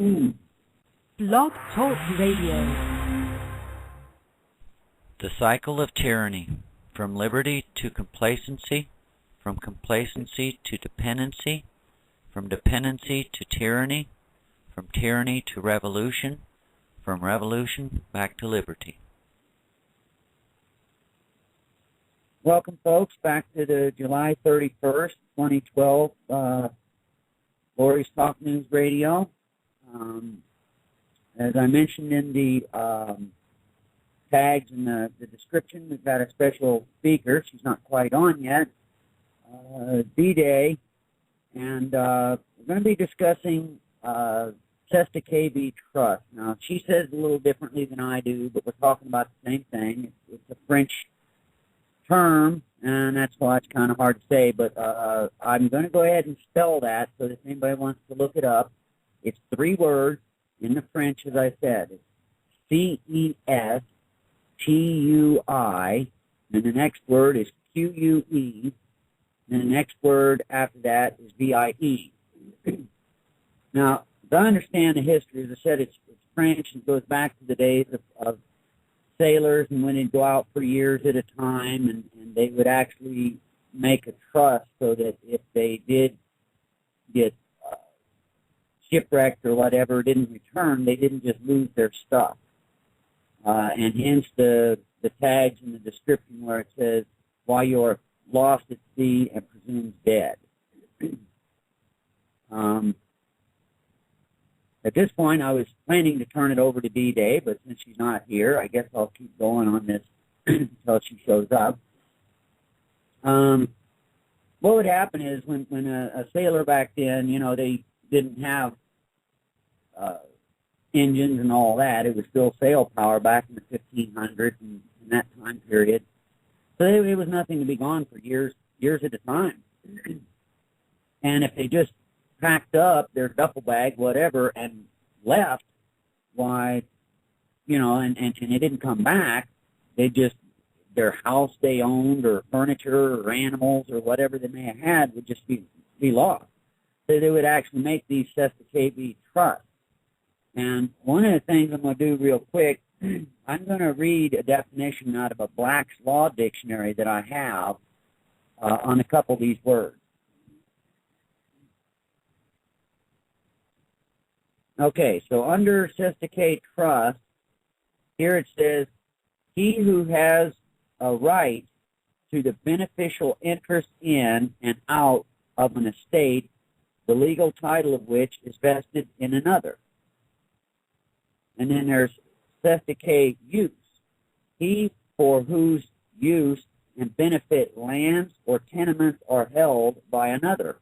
Blog Talk Radio. The cycle of tyranny, from liberty to complacency, from complacency to dependency, from dependency to tyranny, from tyranny to revolution, from revolution back to liberty. Welcome, folks, back to the July 31st, 2012 Lori's Talk News Radio. As I mentioned in the tags in the description, we've got a special speaker. She's not quite on yet. D-Day, and we're going to be discussing Cestui Que Vie Trusts. Now, she says it a little differently than I do, but we're talking about the same thing. It's a French term, and that's why it's kind of hard to say, but I'm going to go ahead and spell that so that if anybody wants to look it up. It's 3 words in the French, as I said. It's C-E-S-T-U-I, and the next word is Q-U-E, and the next word after that is V-I-E. Now, as I understand the history, as I said, it's French, and it goes back to the days of sailors, and when they'd go out for years at a time, and they would actually make a trust so that if they did get shipwrecked or whatever, didn't return, they didn't just lose their stuff. And hence the tags in the description where it says, while you're lost at sea and presumed dead. At this point, I was planning to turn it over to D-Day, but since she's not here, I guess I'll keep going on this until she shows up. What would happen is when a sailor back then, you know, they didn't have engines and all that. It was still sail power back in the 1500s and in that time period. So it was nothing to be gone for years at a time. And if they just packed up their duffel bag, whatever, and left, why, you know, and they didn't come back, they just, their house they owned or furniture or animals or whatever they may have had would just be lost. So they would actually make these Cestui Que Vie Trusts. And one of the things I'm going to do real quick, I'm going to read a definition out of a Black's Law Dictionary that I have on a couple of these words. Okay, so under Cestui Que Trust, here it says, he who has a right to the beneficial interest in and out of an estate, the legal title of which is vested in another. And then there's Cestui Que Use, he for whose use and benefit lands or tenements are held by another.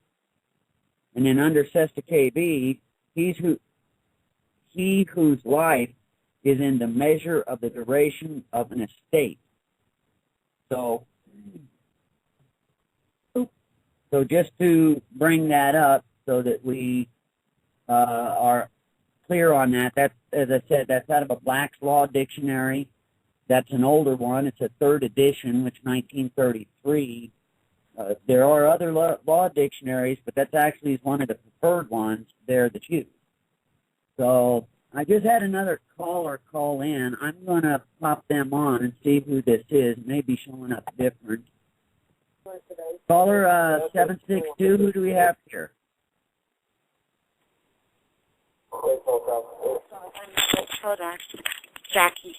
And then under Cestui Que Vie, he whose life is in the measure of the duration of an estate. So just to bring that up so that we are clear on that, that's, as I said, that's out of a Black's Law Dictionary. That's an older one. It's a 3rd edition, which 1933. There are other law dictionaries, but that's actually one of the preferred ones there that's used. So I just had another caller call in. I'm going to pop them on and see who this is. It may be showing up different. Caller 762, who do we have here? Hold on. Jackie.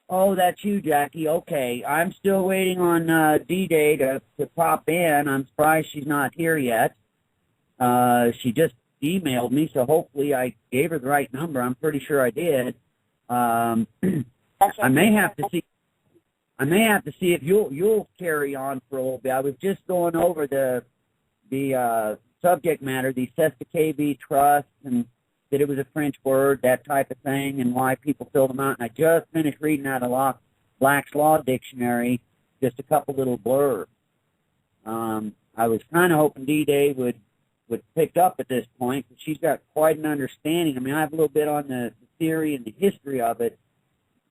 Oh, that's you, Jackie. Okay. I'm still waiting on D-Day to pop in. I'm surprised she's not here yet. She just emailed me, so hopefully I gave her the right number. I'm pretty sure I did. I may have to see if you'll carry on for a little bit. I was just going over the subject matter, the Cestui Que Vie Trusts, and that it was a French word, that type of thing, and why people filled them out. And I just finished reading out of Black's Law Dictionary, just a couple little blurbs. I was kind of hoping D-Day would pick up at this point, because she's got quite an understanding. I mean, I have a little bit on the theory and the history of it.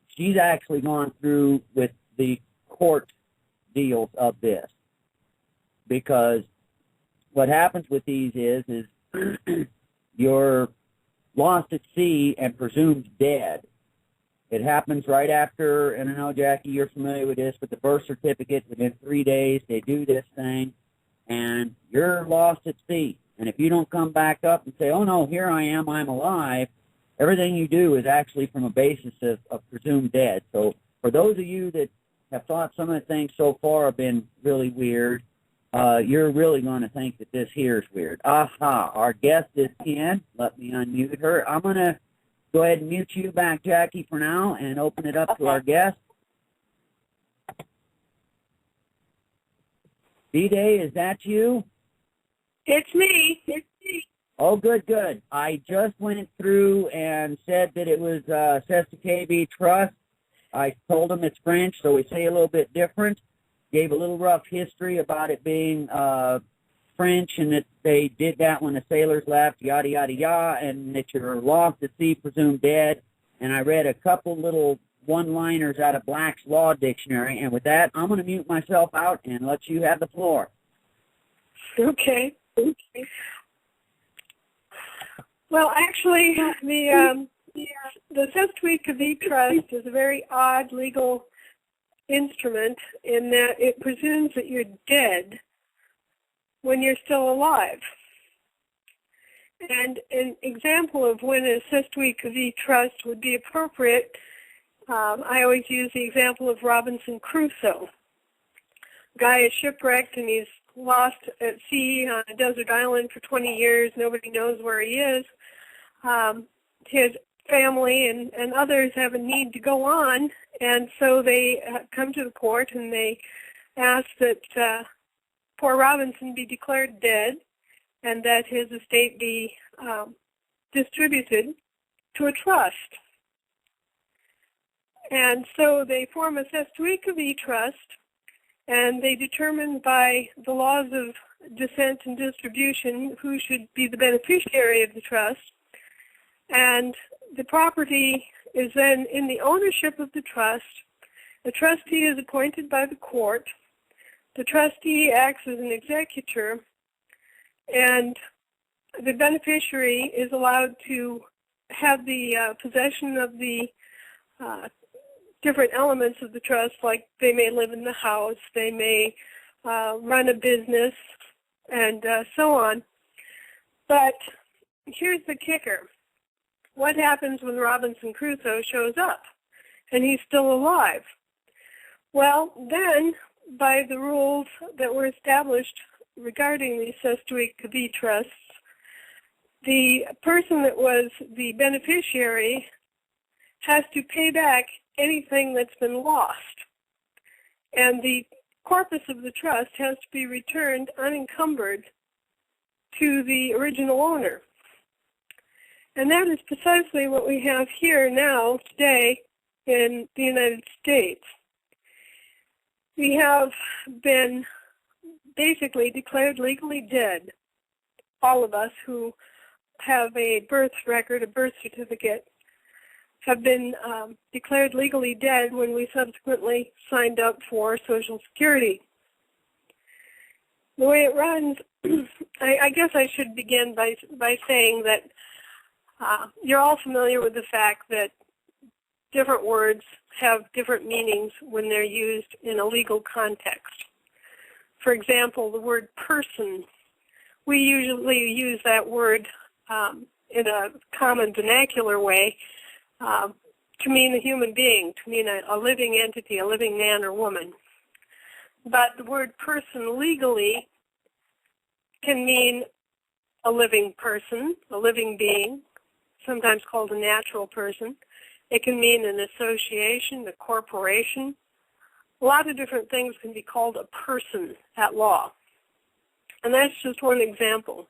She's actually gone through with the court deals of this, because what happens with these is your lost at sea and presumed dead. It happens right after, and I know, Jackie, you're familiar with this, but the birth certificate, within 3 days, they do this thing, and you're lost at sea. And if you don't come back up and say, oh, no, here I am, I'm alive, everything you do is actually from a basis of presumed dead. So for those of you that have thought some of the things so far have been really weird, you're really going to think that this here is weird. Aha, our guest is in. Let me unmute her. I'm going to go ahead and mute you back, Jackie, for now, and open it up to our guest. D-Day, is that you? It's me. It's me. Oh, good, good. I just went through and said that it was Cestui Que Vie Trusts. I told them it's French, so we say a little bit different. Gave a little rough history about it being French, and that they did that when the sailors left, yada, yada, yada, and that you're lost at sea, presumed dead. And I read a couple little one-liners out of Black's Law Dictionary, and with that, I'm going to mute myself out and let you have the floor. Okay. Well, actually, the Cestui Que Vie Trust is a very odd legal instrument in that it presumes that you're dead when you're still alive. And an example of when a Cestui Que Vie Trust would be appropriate, I always use the example of Robinson Crusoe. Guy is shipwrecked and he's lost at sea on a desert island for 20 years. Nobody knows where he is. His family and others have a need to go on, and so they come to the court and they ask that poor Robinson be declared dead and that his estate be distributed to a trust. And so they form a Cestui Que Vie Trust, and they determine by the laws of descent and distribution who should be the beneficiary of the trust. And the property is then in the ownership of the trust. The trustee is appointed by the court. The trustee acts as an executor, and the beneficiary is allowed to have the possession of the different elements of the trust, like they may live in the house, they may run a business, and so on. But here's the kicker. What happens when Robinson Crusoe shows up and he's still alive? Well, then, by the rules that were established regarding the Cestui Que Vie Trusts, the person that was the beneficiary has to pay back anything that's been lost. And the corpus of the trust has to be returned unencumbered to the original owner. And that is precisely what we have here now, today, in the United States. We have been basically declared legally dead, all of us who have a birth record, a birth certificate, have been declared legally dead when we subsequently signed up for Social Security. The way it runs, I guess I should begin by saying that you're all familiar with the fact that different words have different meanings when they're used in a legal context. For example, the word person, we usually use that word in a common vernacular way to mean a human being, to mean a living entity, a living man or woman. But the word person legally can mean a living person, a living being, sometimes called a natural person. It can mean an association, a corporation. A lot of different things can be called a person at law. And that's just one example.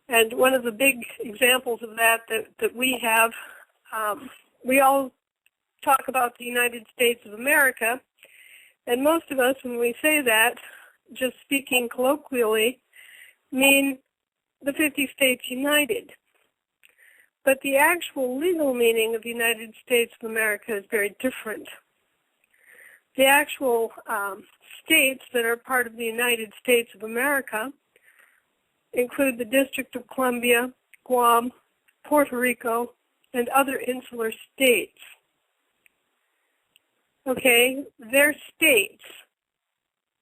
And one of the big examples of that we have, we all talk about the United States of America, and most of us, when we say that, just speaking colloquially, mean the 50 states united. But the actual legal meaning of the United States of America is very different. The actual states that are part of the United States of America include the District of Columbia, Guam, Puerto Rico, and other insular states. Okay, they're states.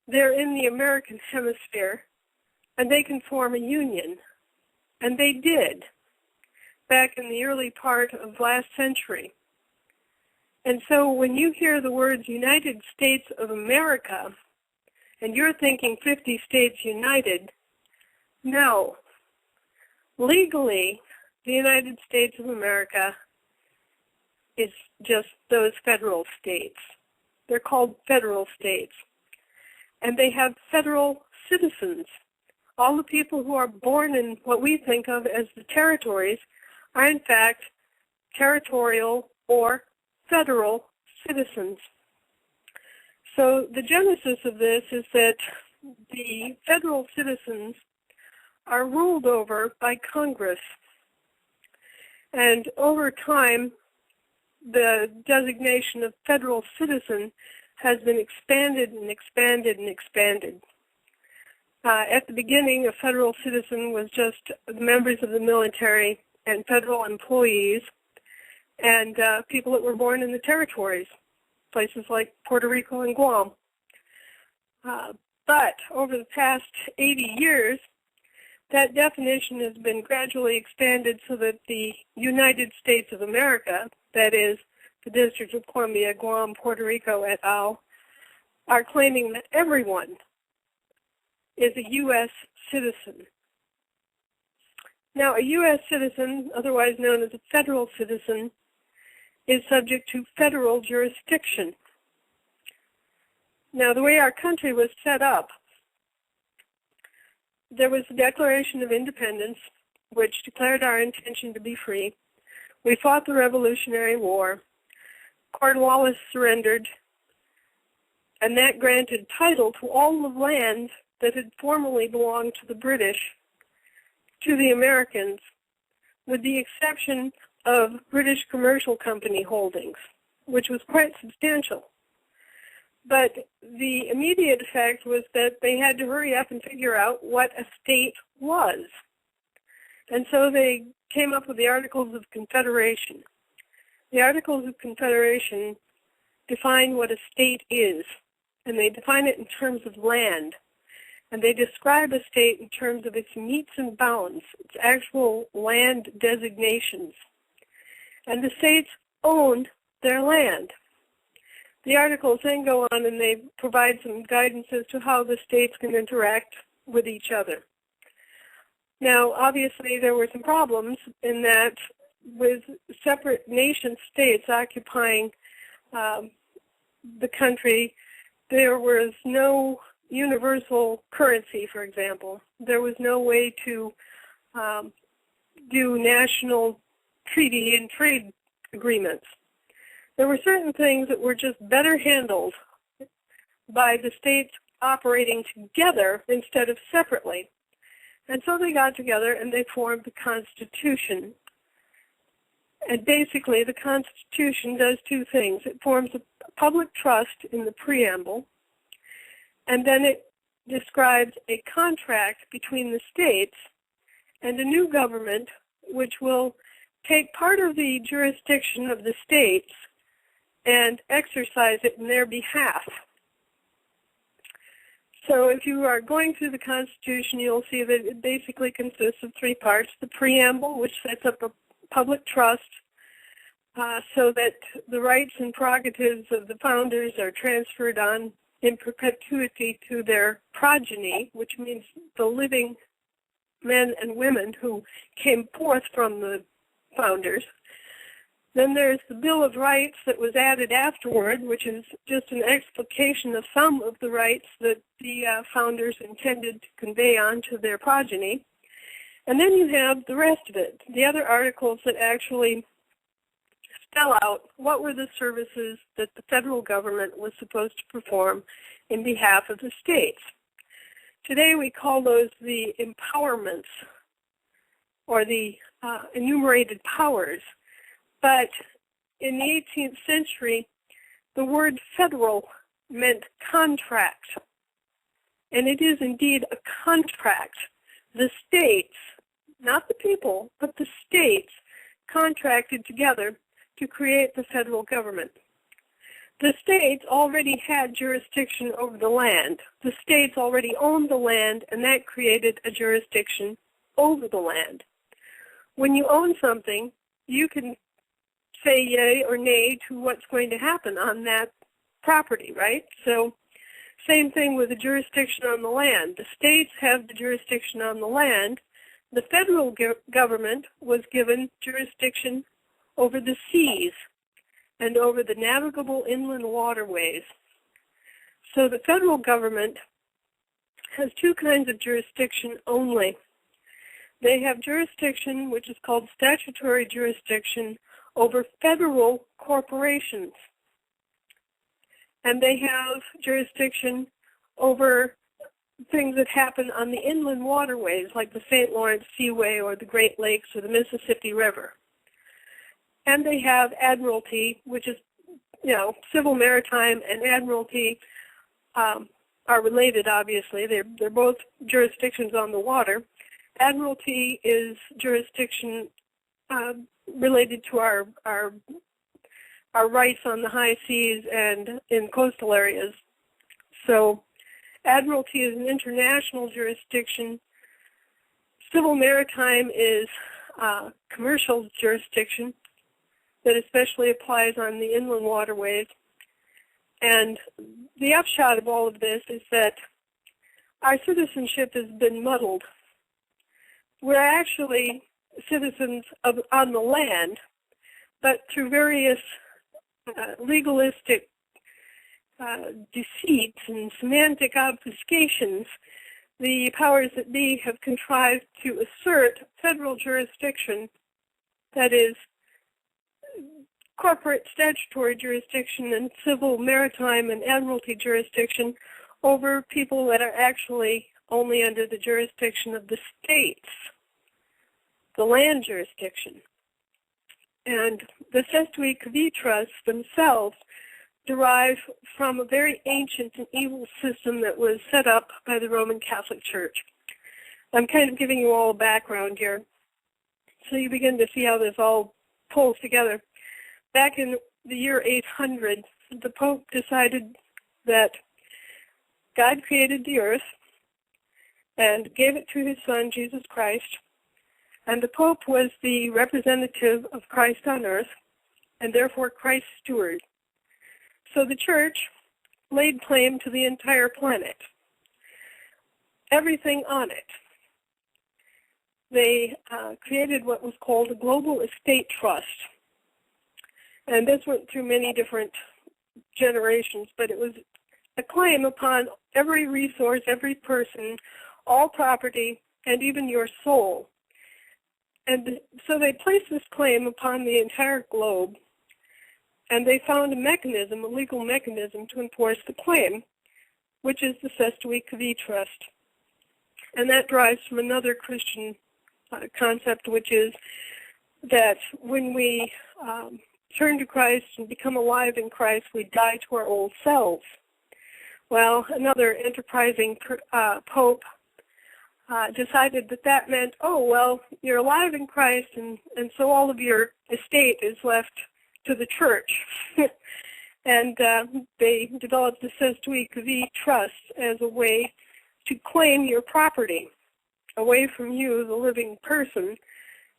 They're in the American hemisphere, and they can form a union. And they did, back in the early part of last century. And so when you hear the words United States of America, and you're thinking 50 states united, no. Legally, the United States of America is just those federal states. They're called federal states. And they have federal citizens. All the people who are born in what we think of as the territories are in fact territorial or federal citizens. So the genesis of this is that the federal citizens are ruled over by Congress. And over time, the designation of federal citizen has been expanded and expanded and expanded. At the beginning, a federal citizen was just members of the military and federal employees and people that were born in the territories, places like Puerto Rico and Guam. But over the past 80 years, that definition has been gradually expanded so that the United States of America, that is, the District of Columbia, Guam, Puerto Rico, et al., are claiming that everyone is a U.S. citizen. Now, a U.S. citizen, otherwise known as a federal citizen, is subject to federal jurisdiction. Now, the way our country was set up, there was the Declaration of Independence, which declared our intention to be free. We fought the Revolutionary War. Cornwallis surrendered, and that granted title to all the land that had formerly belonged to the British to the Americans, with the exception of British Commercial Company holdings, which was quite substantial. But the immediate effect was that they had to hurry up and figure out what a state was. And so they came up with the Articles of Confederation. The Articles of Confederation define what a state is, and they define it in terms of land. And they describe a state in terms of its metes and bounds, its actual land designations. And the states own their land. The articles then go on and they provide some guidance as to how the states can interact with each other. Now, obviously, there were some problems in that with separate nation states occupying the country, there was no universal currency, for example. There was no way to do national treaty and trade agreements. There were certain things that were just better handled by the states operating together instead of separately. And so they got together and they formed the Constitution. And basically the Constitution does two things. It forms a public trust in the preamble, and then it describes a contract between the states and a new government which will take part of the jurisdiction of the states and exercise it in their behalf. So if you are going through the Constitution, you'll see that it basically consists of three parts. The preamble, which sets up a public trust so that the rights and prerogatives of the founders are transferred on in perpetuity to their progeny, which means the living men and women who came forth from the founders. Then there's the Bill of Rights that was added afterward, which is just an explication of some of the rights that the founders intended to convey on to their progeny. And then you have the rest of it, the other articles that actually spell out what were the services that the federal government was supposed to perform in behalf of the states. Today we call those the empowerments or the enumerated powers. But in the 18th century, the word federal meant contract. And it is indeed a contract. The states, not the people, but the states, contracted together to create the federal government. The states already had jurisdiction over the land. The states already owned the land, and that created a jurisdiction over the land. When you own something, you can say yay or nay to what's going to happen on that property, right? So same thing with the jurisdiction on the land. The states have the jurisdiction on the land. The federal government was given jurisdiction over the seas and over the navigable inland waterways. So the federal government has two kinds of jurisdiction only. They have jurisdiction, which is called statutory jurisdiction, over federal corporations. And they have jurisdiction over things that happen on the inland waterways, like the St. Lawrence Seaway or the Great Lakes or the Mississippi River. And they have admiralty, which is, civil maritime and admiralty are related, obviously. They're both jurisdictions on the water. Admiralty is jurisdiction related to our rights on the high seas and in coastal areas. So admiralty is an international jurisdiction. Civil maritime is commercial jurisdiction that especially applies on the inland waterways. And the upshot of all of this is that our citizenship has been muddled. We're actually citizens on the land, but through various legalistic deceits and semantic obfuscations, the powers that be have contrived to assert federal jurisdiction, that is, corporate statutory jurisdiction and civil maritime and admiralty jurisdiction over people that are actually only under the jurisdiction of the states, the land jurisdiction. And the Cestui Que Vie Trusts themselves derive from a very ancient and evil system that was set up by the Roman Catholic Church. I'm kind of giving you all a background here, so you begin to see how this all pulls together. Back in the year 800, the Pope decided that God created the earth and gave it to his Son, Jesus Christ, and the Pope was the representative of Christ on earth, and therefore Christ's steward. So the Church laid claim to the entire planet, everything on it. They created what was called a global estate trust. And this went through many different generations, but it was a claim upon every resource, every person, all property, and even your soul. And so they placed this claim upon the entire globe, and they found a mechanism, a legal mechanism to enforce the claim, which is the Cestui Que Vie Trust. And that derives from another Christian concept, which is that when we turn to Christ and become alive in Christ, we die to our old selves. Well, another enterprising pope decided that meant, oh, well, you're alive in Christ, and so all of your estate is left to the church. And they developed the Cestui Que Vie Trust as a way to claim your property away from you, the living person,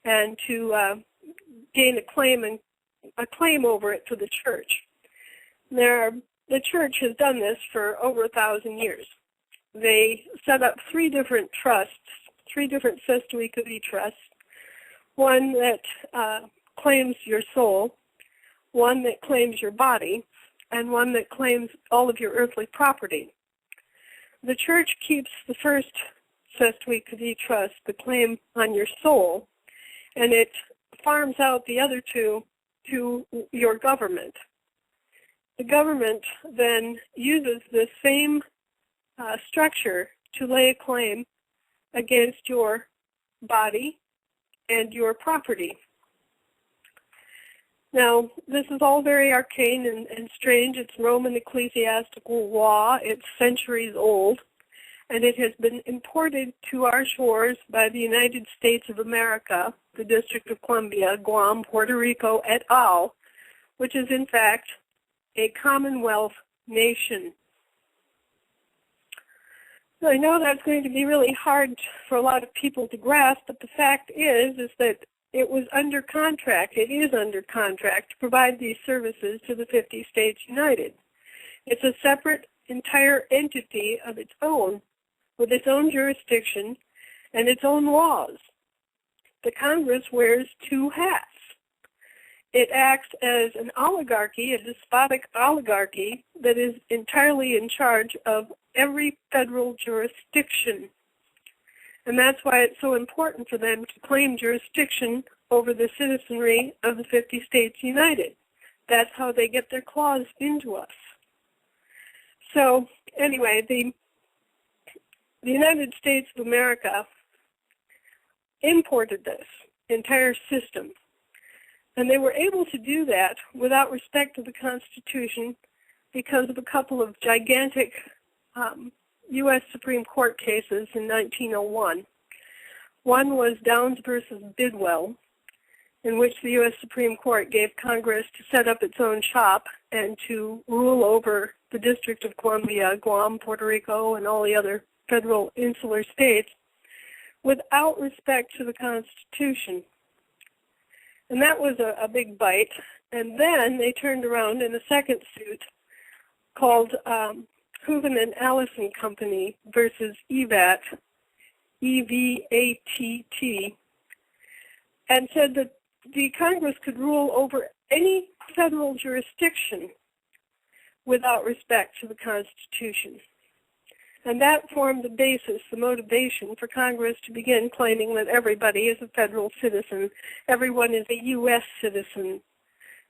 and to gain a claim over it to the church. The church has done this for over 1,000 years. They set up three different trusts, three different Cestui Que Vie trusts, one that claims your soul, one that claims your body, and one that claims all of your earthly property. The church keeps the first Cestui Que Vie trust, the claim on your soul, and it farms out the other two to your government. The government then uses the same structure to lay a claim against your body and your property. Now, this is all very arcane and strange. It's Roman ecclesiastical law. It's centuries old. and it has been imported to our shores by the United States of America, the District of Columbia, Guam, Puerto Rico, et al., which is in fact a Commonwealth nation. So I know that's going to be really hard for a lot of people to grasp, but the fact is that it was under contract, it is under contract to provide these services to the 50 states united. It's a separate, entire entity of its own, with its own jurisdiction and its own laws. The Congress wears two hats. It acts as an oligarchy, a despotic oligarchy that is entirely in charge of every federal jurisdiction. And that's why it's so important for them to claim jurisdiction over the citizenry of the 50 states united. That's how they get their claws into us. So anyway, the United States of America imported this entire system. And they were able to do that without respect to the Constitution because of a couple of gigantic U.S. Supreme Court cases in 1901. One was Downs versus Bidwell, in which the U.S. Supreme Court gave Congress to set up its own shop and to rule over the District of Columbia, Guam, Puerto Rico, and all the other federal insular states without respect to the Constitution. And that was a big bite. And then they turned around in a second suit called Hooven and Allison Company versus EVAT, E-V-A-T-T, and said that the Congress could rule over any federal jurisdiction without respect to the Constitution. And that formed the basis, the motivation for Congress to begin claiming that everybody is a federal citizen, everyone is a U.S. citizen,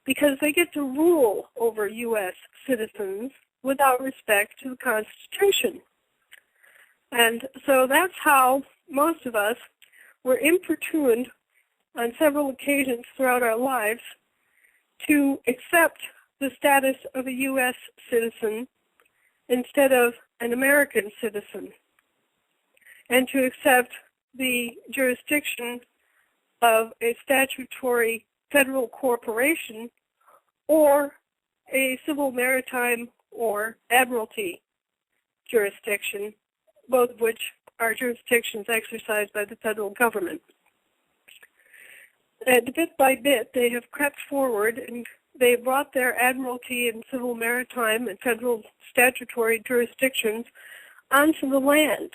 because they get to rule over U.S. citizens without respect to the Constitution. And so that's how most of us were importuned on several occasions throughout our lives to accept the status of a U.S. citizen instead of an American citizen, and to accept the jurisdiction of a statutory federal corporation or a civil maritime or admiralty jurisdiction, both of which are jurisdictions exercised by the federal government. And bit by bit, they have crept forward and they brought their admiralty and civil maritime and federal statutory jurisdictions onto the land.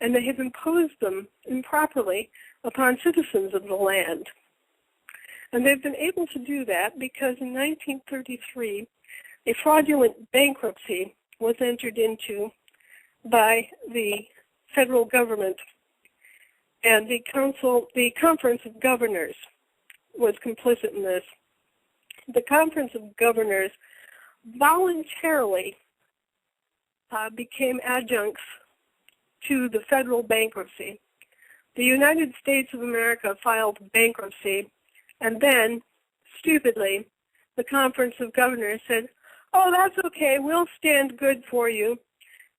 And they have imposed them improperly upon citizens of the land. And they've been able to do that because in 1933, a fraudulent bankruptcy was entered into by the federal government, and the Conference of Governors was complicit in this. The Conference of Governors voluntarily became adjuncts to the federal bankruptcy. The United States of America filed bankruptcy, and then, stupidly, the Conference of Governors said, "Oh, that's okay, we'll stand good for you."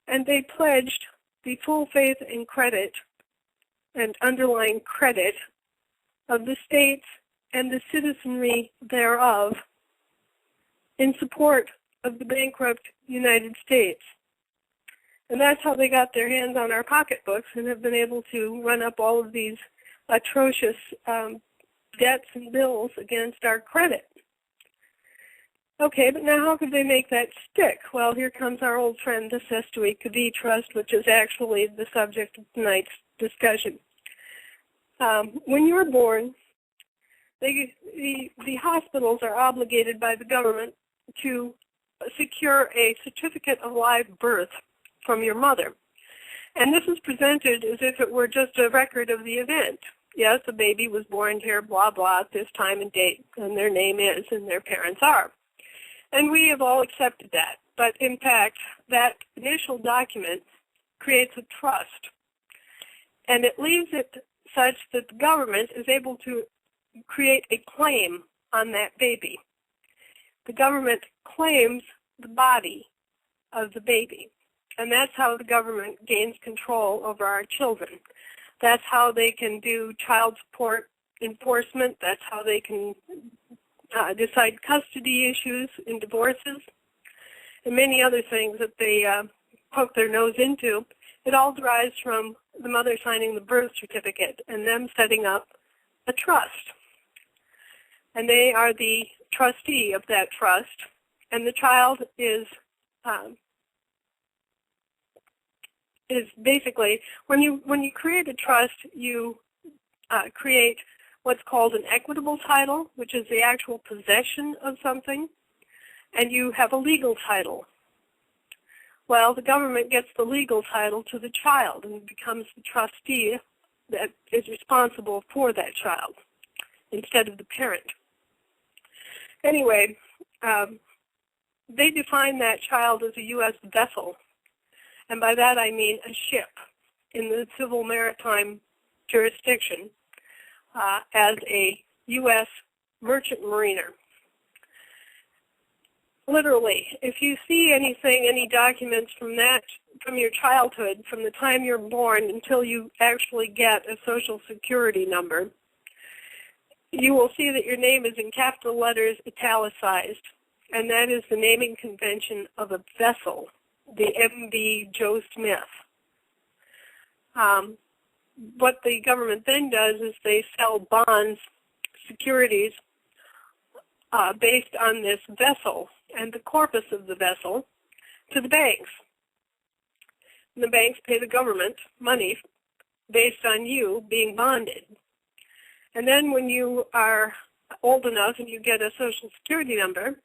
And they pledged the full faith and credit and underlying credit of the states and the citizenry thereof in support of the bankrupt United States. And that's how they got their hands on our pocketbooks and have been able to run up all of these atrocious debts and bills against our credit. Okay, but now how could they make that stick? Well, here comes our old friend, the Cestui Que Vie Trust, which is actually the subject of tonight's discussion. When you're born, the hospitals are obligated by the government to secure a certificate of live birth from your mother. And this is presented as if it were just a record of the event. Yes, the baby was born here, blah, blah, at this time and date, and their name is and their parents are. And we have all accepted that. But in fact, that initial document creates a trust. And it leaves it such that the government is able to create a claim on that baby. The government claims the body of the baby. And that's how the government gains control over our children. That's how they can do child support enforcement. That's how they can decide custody issues in divorces and many other things that they poke their nose into. It all derives from the mother signing the birth certificate and them setting up a trust. And they are the trustee of that trust, and the child is basically, when you create a trust, you create what's called an equitable title, which is the actual possession of something, and you have a legal title. Well, the government gets the legal title to the child and becomes the trustee that is responsible for that child instead of the parent. Anyway, they define that child as a U.S. vessel, and by that I mean a ship in the civil maritime jurisdiction as a U.S. merchant mariner. Literally, if you see anything, any documents from your childhood, from the time you're born until you actually get a Social Security number, you will see that your name is in capital letters italicized, and that is the naming convention of a vessel, the MV Joe Smith. What the government then does is they sell bonds, securities, based on this vessel and the corpus of the vessel to the banks. And the banks pay the government money based on you being bonded. And then when you are old enough and you get a Social Security number,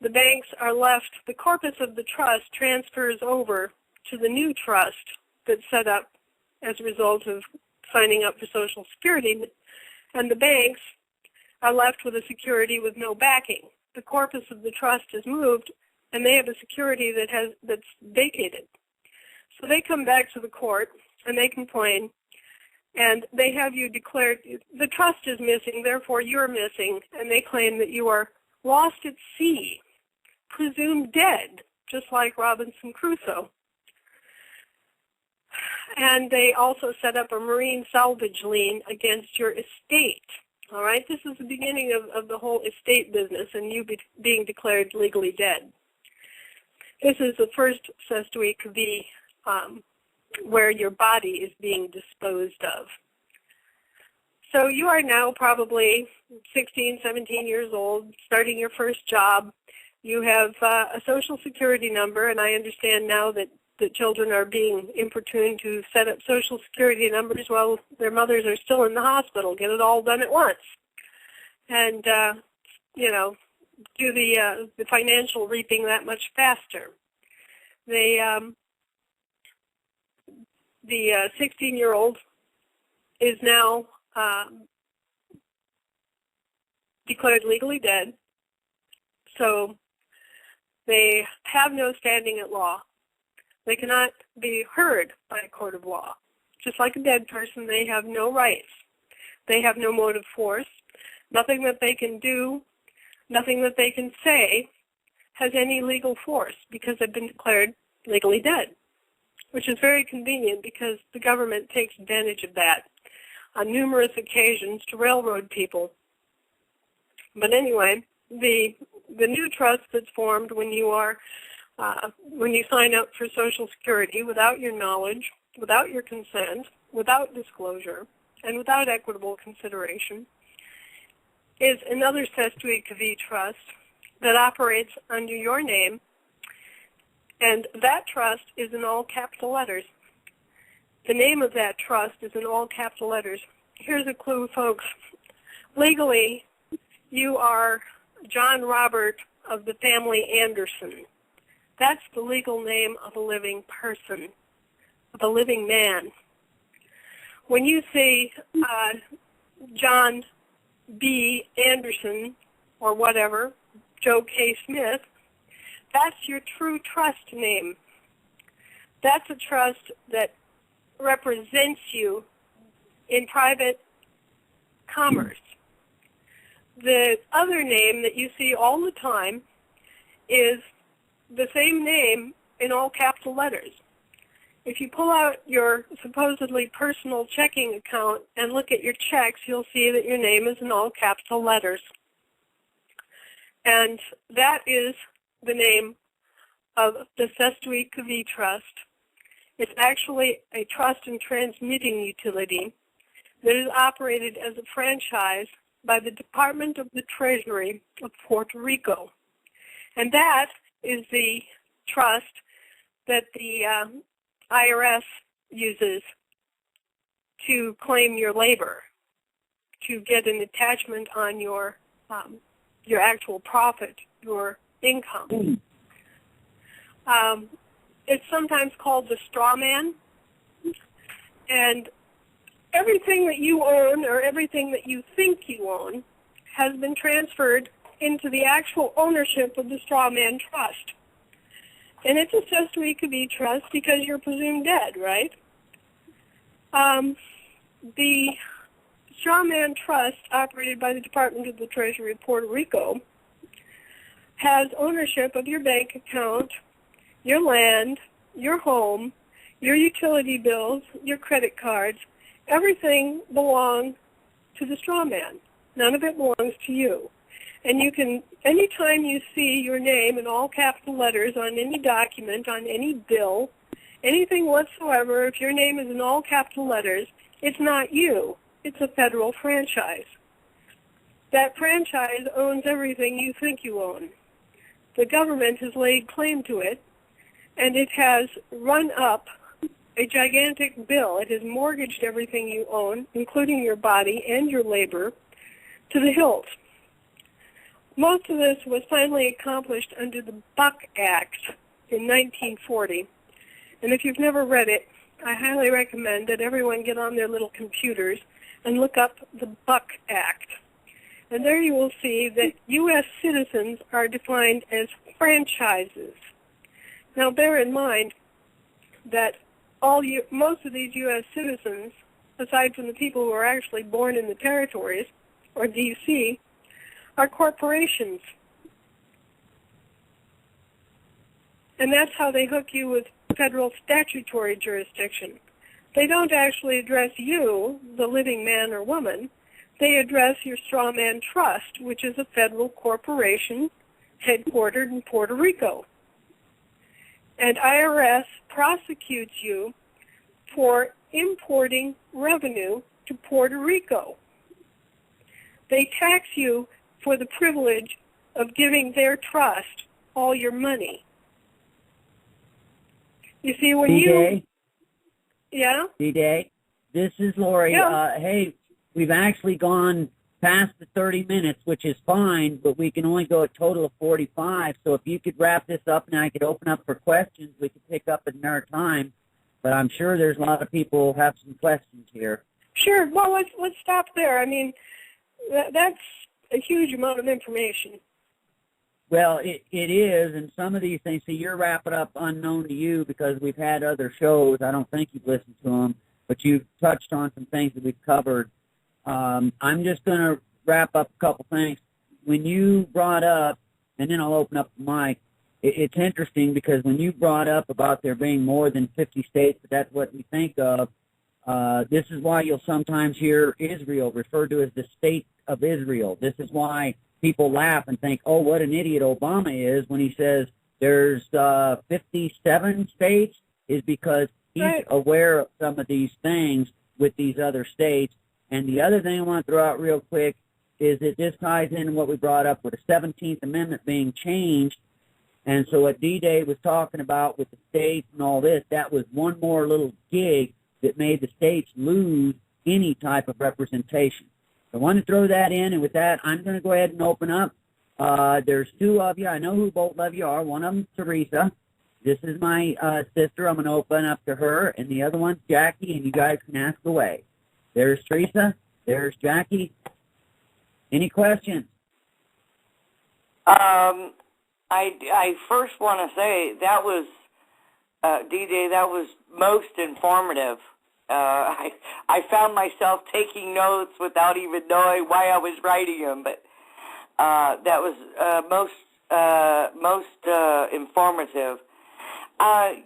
the banks are left, the corpus of the trust transfers over to the new trust that's set up as a result of signing up for Social Security, and the banks are left with a security with no backing. The corpus of the trust is moved, and they have a security that's vacated. So they come back to the court, and they complain, and they have you declared, the trust is missing, therefore you're missing, and they claim that you are lost at sea, presumed dead, just like Robinson Crusoe. And they also set up a marine salvage lien against your estate. All right, this is the beginning of the whole estate business and you being declared legally dead. This is the first Cestui Que Vie where your body is being disposed of. So you are now probably 16, 17 years old, starting your first job. You have a Social Security number, and I understand now that children are being importuned to set up Social Security numbers while their mothers are still in the hospital. Get it all done at once. And, do the financial reaping that much faster. The 16-year-old is now declared legally dead, so they have no standing at law. They cannot be heard by a court of law. Just like a dead person, they have no rights. They have no motive force. Nothing that they can do, nothing that they can say has any legal force because they've been declared legally dead, which is very convenient because the government takes advantage of that on numerous occasions to railroad people. But anyway, the new trust that's formed when you sign up for Social Security without your knowledge, without your consent, without disclosure, and without equitable consideration, is another Cestui Que Vie trust that operates under your name, and that trust is in all capital letters. The name of that trust is in all capital letters. Here's a clue, folks. Legally, you are John Robert of the family Anderson. That's the legal name of a living person, of a living man. When you say John B. Anderson or whatever, Joe K. Smith, that's your true trust name. That's a trust that represents you in private commerce. The other name that you see all the time is the same name in all capital letters. If you pull out your supposedly personal checking account and look at your checks, you'll see that your name is in all capital letters. And that is the name of the Cestui Que Vie Trust. It's actually a trust and transmitting utility that is operated as a franchise by the Department of the Treasury of Puerto Rico. And that is the trust that the IRS uses to claim your labor, to get an attachment on your actual profit, your income. It's sometimes called the straw man, and everything that you own or everything that you think you own has been transferred into the actual ownership of the straw man trust. And it's a Cestui Que Vie Trust because you're presumed dead, right? The straw man trust, operated by the Department of the Treasury of Puerto Rico, has ownership of your bank account, your land, your home, your utility bills, your credit cards. Everything belongs to the straw man. None of it belongs to you. And you can, anytime you see your name in all capital letters on any document, on any bill, anything whatsoever, if your name is in all capital letters, it's not you. It's a federal franchise. That franchise owns everything you think you own. The government has laid claim to it, and it has run up a gigantic bill. It has mortgaged everything you own, including your body and your labor, to the hilt. Most of this was finally accomplished under the Buck Act in 1940. And if you've never read it, I highly recommend that everyone get on their little computers and look up the Buck Act. And there you will see that U.S. citizens are defined as franchises. Now bear in mind that most of these U.S. citizens, aside from the people who are actually born in the territories, or D.C., are corporations. And that's how they hook you with federal statutory jurisdiction. They don't actually address you, the living man or woman. They address your straw man trust, which is a federal corporation headquartered in Puerto Rico. And IRS prosecutes you for importing revenue to Puerto Rico. They tax you for the privilege of giving their trust all your money. You see, when D-Day? Yeah? D-Day, this is Lori. Yeah. Hey, we've actually gone past the 30 minutes, which is fine, but we can only go a total of 45. So if you could wrap this up and I could open up for questions, we could pick up at another time. But I'm sure there's a lot of people who have some questions here. Sure. Well, let's stop there. I mean, that's a huge amount of information. Well, it is, and some of these things, so you're wrapping up unknown to you because we've had other shows. I don't think you've listened to them, but you've touched on some things that we've covered. I'm just going to wrap up a couple things. When you brought up, and then I'll open up the mic, it's interesting because when you brought up about there being more than 50 states, but that's what we think of, this is why you'll sometimes hear Israel referred to as the state of Israel. This is why people laugh and think, oh, what an idiot Obama is when he says there's 57 states, is because he's aware of some of these things with these other states. And the other thing I want to throw out real quick is that this ties in what we brought up with the 17th Amendment being changed. And so what D-Day was talking about with the states and all this, that was one more little gig that made the states lose any type of representation. I want to throw that in, and with that, I'm going to go ahead and open up. There's two of you. I know who both of you are. One of them's Teresa. This is my sister. I'm going to open up to her, and the other one's Jackie, and you guys can ask away. There's Teresa. There's Jackie. Any questions? I first want to say that was, D-Day, that was most informative. I found myself taking notes without even knowing why I was writing them, but that was most informative. And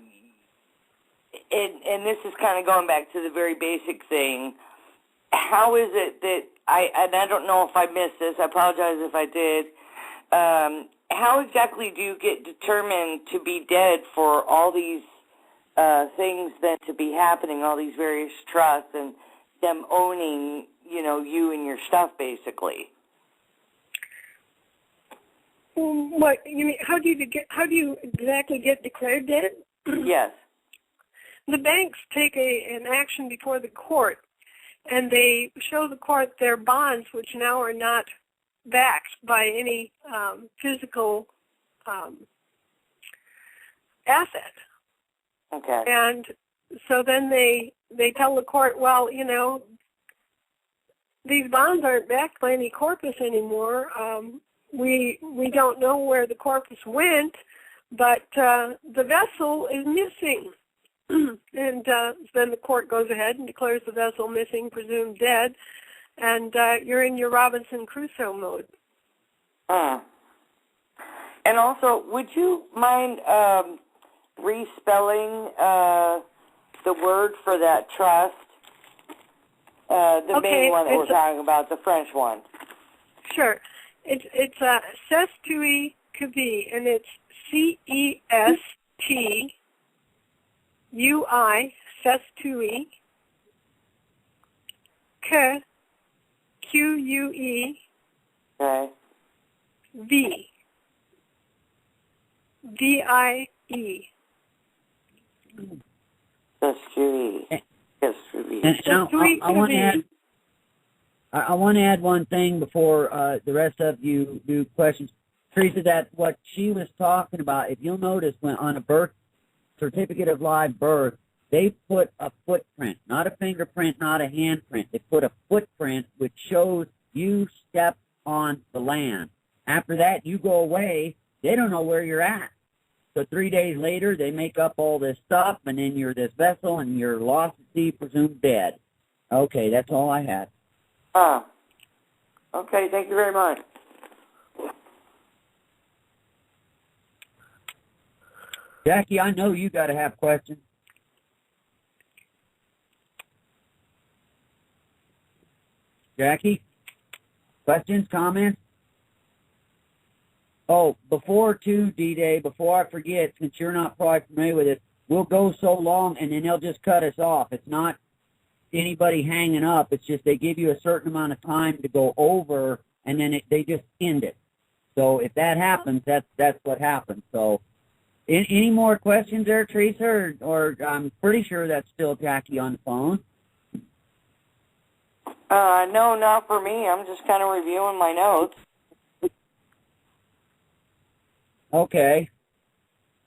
this is kind of going back to the very basic thing. How is it that I don't know if I missed this, I apologize if I did, how exactly do you get determined to be dead for all these things that to be happening, all these various trusts and them owning, you and your stuff, basically? What you mean? How do you exactly get declared dead? Yes. The banks take an action before the court, and they show the court their bonds, which now are not backed by any physical asset. Okay. And so then they tell the court, well, these bonds aren't backed by any corpus anymore. We don't know where the corpus went, but the vessel is missing. And then the court goes ahead and declares the vessel missing, presumed dead, and you're in your Robinson Crusoe mode. And also, would you mind respelling the word for that trust? The main one that we're talking about, the French one. Sure. It's Cestui Que Vie, and it's CESTUI, Cestui, Que, QUE, Okay. V, VIE. Cestui. Cestui. And I want to add one thing before the rest of you do questions. Teresa, that what she was talking about, if you'll notice, when on a birth certificate of live birth, they put a footprint, not a fingerprint, not a handprint. They put a footprint which shows you stepped on the land. After that, you go away. They don't know where you're at. So 3 days later, they make up all this stuff, and then you're this vessel, and you're lost at sea, presumed dead. Okay, that's all I had. Okay, thank you very much. Jackie, I know you got to have questions. Jackie? Questions, comments? Oh, before D-Day, before I forget, since you're not probably familiar with it, we'll go so long and then they'll just cut us off. It's not anybody hanging up. It's just they give you a certain amount of time to go over, and then they just end it. So if that happens, that's what happens. So any more questions there, Teresa? Or I'm pretty sure that's still Jackie on the phone. No, not for me. I'm just kind of reviewing my notes. Okay.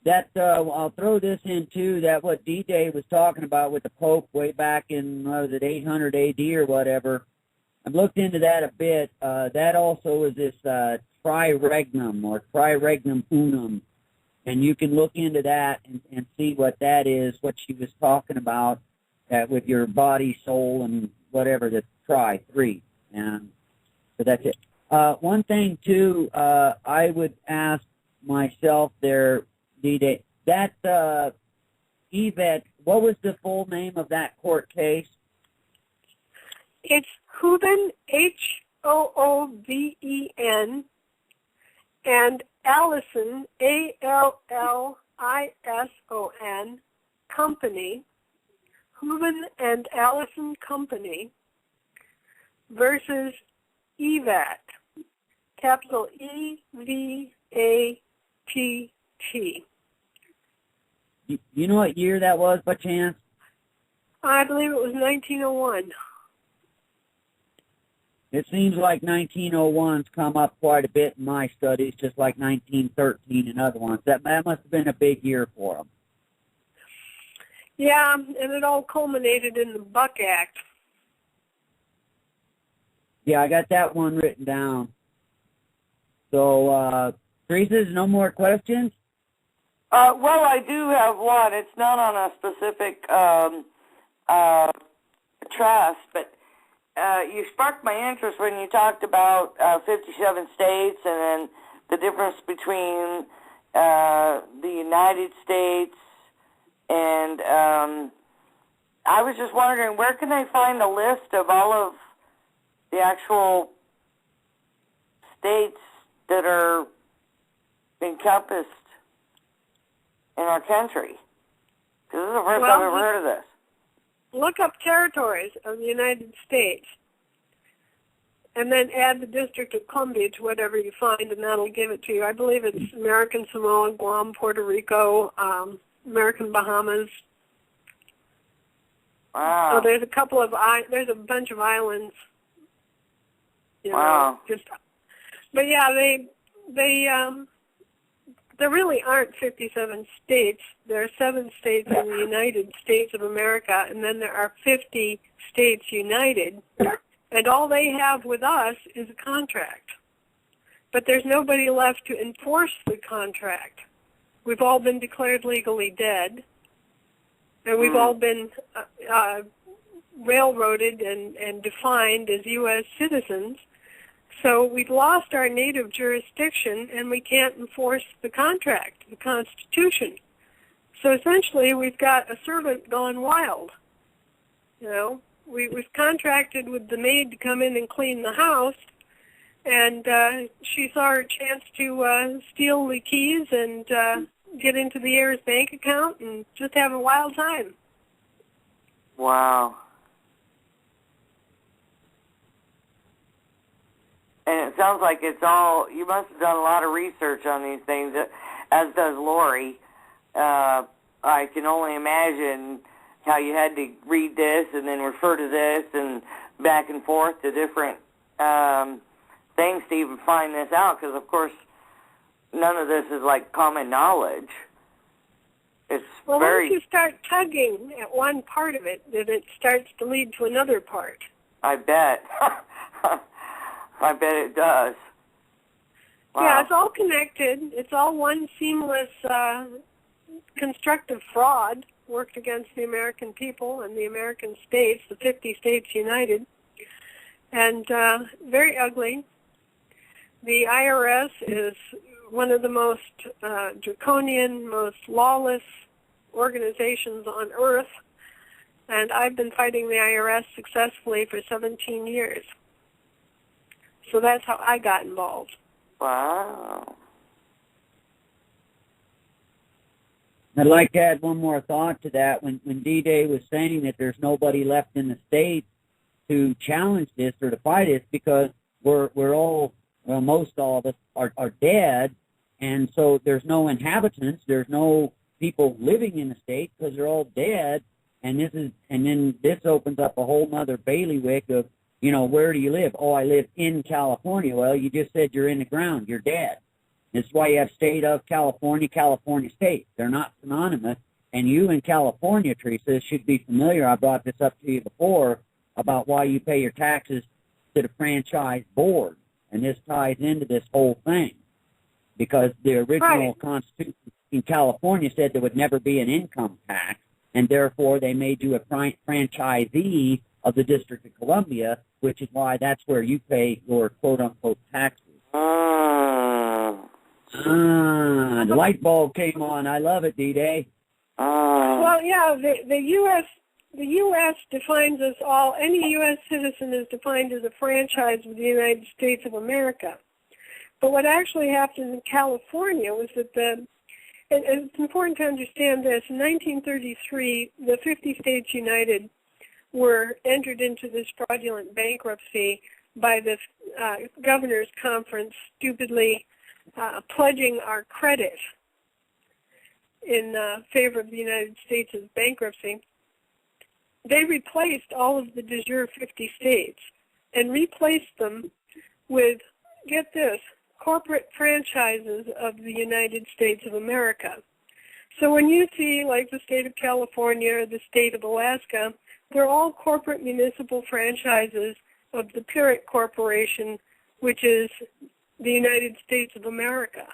That I'll throw this in too. That what D-Day was talking about with the Pope way back in 800 A.D. or whatever. I've looked into that a bit. That also is this triregnum or triregnum unum, and you can look into that and see what that is. What she was talking about with your body, soul, and whatever. The three, and so that's it. One thing too, I would ask myself there, D-Day, that Yvette, what was the full name of that court case? It's Hooven, Hooven, and Allison, Allison, Company, Hooven and Allison Company versus EVAT, capital EVATT. You know what year that was by chance? I believe it was 1901. It seems like 1901's come up quite a bit in my studies, just like 1913 and other ones. That must have been a big year for them. Yeah, and it all culminated in the Buck Act. Yeah, I got that one written down. So, Teresa, no more questions? Well, I do have one. It's not on a specific trust, but you sparked my interest when you talked about 57 states and then the difference between the United States, And I was just wondering, where can I find a list of all of the actual states that are encompassed in our country? Because this is the first time I've ever heard of this. Look up territories of the United States, and then add the District of Columbia to whatever you find, and that'll give it to you. I believe it's American Samoa, Guam, Puerto Rico, American Bahamas. Wow. So there's a bunch of islands. Wow. But yeah, there really aren't 57 states. There are 7 states in the United States of America, and then there are 50 states united. And all they have with us is a contract. But there's nobody left to enforce the contract. We've all been declared legally dead, and we've all been railroaded and defined as U.S. citizens. So we've lost our native jurisdiction, and we can't enforce the contract, the Constitution. So essentially, we've got a servant gone wild. You know, we've contracted with the maid to come in and clean the house, and she saw her chance to steal the keys and get into the heir's bank account and just have a wild time. Wow. And it sounds like it's all, you must have done a lot of research on these things, as does Lori. I can only imagine how you had to read this and then refer to this and back and forth to different things to even find this out, because, of course, none of this is like common knowledge. It's well, once you start tugging at one part of it, then it starts to lead to another part. I bet. I bet it does. Wow. Yeah, it's all connected. It's all one seamless constructive fraud worked against the American people and the American states, the 50 states united, and very ugly. The IRS is one of the most draconian, most lawless organizations on earth, and I've been fighting the IRS successfully for 17 years. So that's how I got involved. Wow. I'd like to add one more thought to that. When D-Day was saying that there's nobody left in the States to challenge this or to fight it, because we're all, well, most all of us are dead, and so there's no inhabitants, there's no people living in the States because they're all dead, and then this opens up a whole nother bailiwick of, you know, where do you live? Oh, I live in California. Well, you just said you're in the ground. You're dead. This is why you have state of California, California state. They're not synonymous. And you in California, Teresa, should be familiar. I brought this up to you before about why you pay your taxes to the franchise board. And this ties into this whole thing. Because the original Constitution in California said there would never be an income tax. And therefore, they made you a franchisee of the District of Columbia, which is why that's where you pay your quote-unquote taxes. The light bulb came on. I love it, D-Day. Well, yeah, the U.S. defines us all. Any U.S. citizen is defined as a franchise of the United States of America. But what actually happened in California was that and it's important to understand this, in 1933, the 50 states united were entered into this fraudulent bankruptcy by this governor's conference stupidly pledging our credit in favor of the United States' bankruptcy. They replaced all of the de jure 50 states and replaced them with, get this, corporate franchises of the United States of America. So when you see, like, the state of California or the state of Alaska, they're all corporate municipal franchises of the parent corporation, which is the United States of America.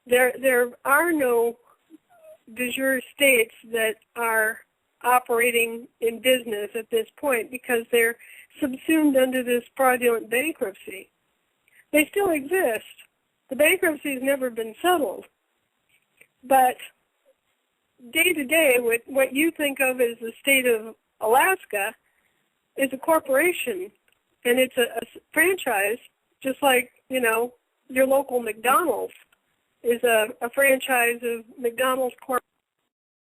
There are no de jure states that are operating in business at this point because they're subsumed under this fraudulent bankruptcy. They still exist. The bankruptcy has never been settled. But day to day, what you think of as the state of Alaska is a corporation, and it's a franchise, just like, your local McDonald's is a franchise of McDonald's Corporation.